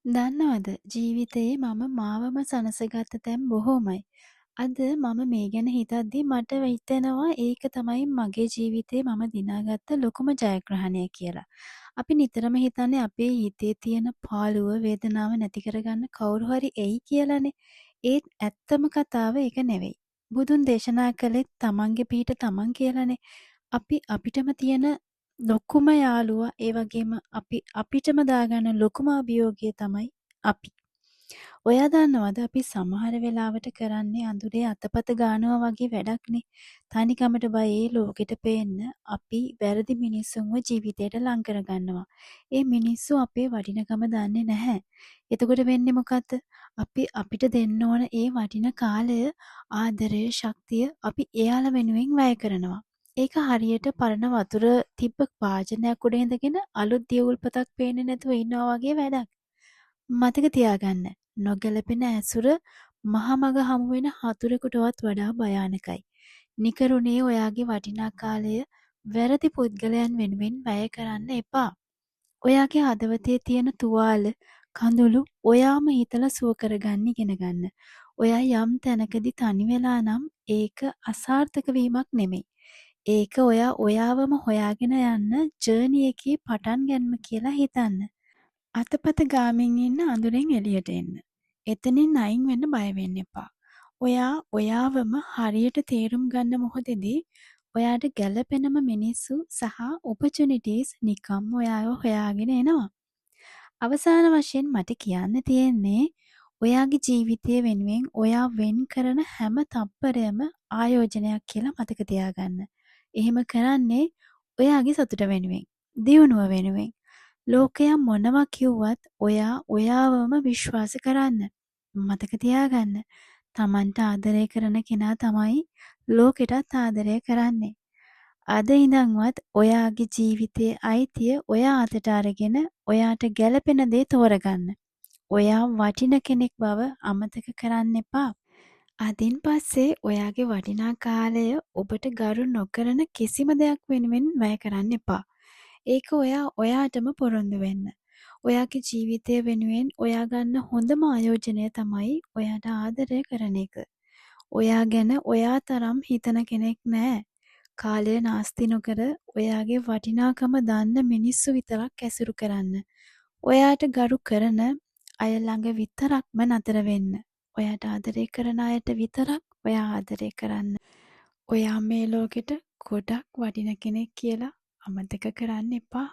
දන්නවද ජීවිතයේ මම මාවම සනසගත්ත තැන් බොහෝමයි. අද මම මේ ගැන හිතද්දි මට හිතෙනවා ඒක තමයි මගේ ජීවිතේ මම දිනාගත්ත ලොකුම ජයග්‍රහණය කියලා. අපි නිතරම හිතන්නේ අපේ හිතේ තියෙන පාළුව වේදනාව නැති කරගන්න කවුරු හරි එයි කියලානේ. ඒත් ඇත්තම කතාව ඒක නෙවෙයි. බුදුන් දේශනා කළේ තමන්ගේ පිහිට තමන් කියලානේ. අපි අපිටම තියෙන ලොකුම යාළුවා ඒ වගේම අපි අපිටම දාගන්න ලොකුම අභියෝගය තමයි අපි. ඔයා දන්නවද අපි සමහර වෙලාවට කරන්නේ අඳුරේ අතපත ගානවා වගේ වැඩක්නේ. තනිකමට බයේ ලෝකෙට පේන්න අපි වැරදි මිනිස්සුන්ව ජීවිතයට ලං කරගන්නවා. ඒ මිනිස්සු අපේ වටිනකම දන්නේ නැහැ. එතකොට වෙන්නේ මොකද්ද? අපි අපිට දෙන්න ඕන ඒ වටින කාලය, ආදරය, ශක්තිය අපි එයාලා වෙනුවෙන් වැය කරනවා. ඒක හරියට පරණ වතුර තිබ්බ වාජනයක් උඩ ඉඳගෙන අලුත් දියවුල්පතක් පේන්නේ නැතුව ඉන්නවා වගේ වැඩක්. මතක තියාගන්න. නොගැලපෙන ඇසුර මහමග හමු වෙන හතුරෙකුටවත් වඩා භයානකයි. නිකරුණේ ඔයාගේ වටිනා කාලය වැරදි පුද්ගලයන් වෙනුවෙන් වැය කරන්න එපා. ඔයාගේ හදවතේ තියෙන තුවාල කඳුළු ඔයාම හිතලා සුව කරගන්න ඉගෙන ගන්න. ඔයා යම් තැනකදී තනි වෙලා නම් ඒක අසාර්ථක වීමක් නෙමෙයි. ඒක ඔයා ඔයාවම හොයාගෙන යන්න ජර්නි එකේ පටන් ගන්න කියලා හිතන්න. අතපත ගාමින් ඉන්න අඳුරෙන් එළියට එන්න. එතනින් අයින් වෙන්න බය වෙන්න එපා. ඔයා ඔයාවම හරියට තේරුම් ගන්න මොහොතේදී ඔයාට ගැළපෙනම මිනිස්සු සහ ඔපචුනිටිස් නිකම් ඔයාව හොයාගෙන එනවා. අවසාන වශයෙන් මට කියන්න තියෙන්නේ ඔයාගේ ජීවිතය වෙනුවෙන් ඔයා වෙන් කරන හැම තප්පරයම ආයෝජනයක් කියලා මතක තියාගන්න. එහෙම කරන්නේ ඔයාගේ සතුට වෙනුවෙන්, දියුණුව වෙනුවෙන්. ලෝකයා මොනවා කිව්වත් ඔයා ඔයාවම විශ්වාස කරන්න. මතක තියාගන්න. Tamanට ආදරය කරන කෙනා තමයි ලෝකෙටත් ආදරය කරන්නේ. අද ඉඳන්වත් ඔයාගේ ජීවිතයේ අයිතිය ඔයා අතට අරගෙන ඔයාට ගැළපෙන දේ තෝරගන්න. ඔයා වටින කෙනෙක් බව අමතක කරන්න එපා. අදින් පස්සේ ඔයාගේ වටිනා කාලය ඔබට ගරු නොකරන කිසිම දෙයක් වෙනුවෙන් වැය කරන්න එපා. ඒක ඔයාටම පොරොන්දු වෙන්න. ඔයාගේ ජීවිතය වෙනුවෙන් ඔයා ගන්න හොඳම ආයෝජනය තමයි ඔයාට ආදරය කරන එක. ඔයා ගැන ඔයා තරම් හිතන කෙනෙක් නෑ. කාලය නාස්ති නොකර ඔයාගේ වටිනාකම දන්න මිනිස්සු විතරක් ඇසුරු කරන්න. ඔයාට ගරු කරන අය ළඟ විතරක්ම නතර වෙන්න. ඔයාට ආදරය කරන අයට විතරක් ඔයා ආදරය කරන්න. ඔයා මේ ලෝකෙට ගොඩක් වටින කෙනෙක් කියලා අමතක කරන්න එපා.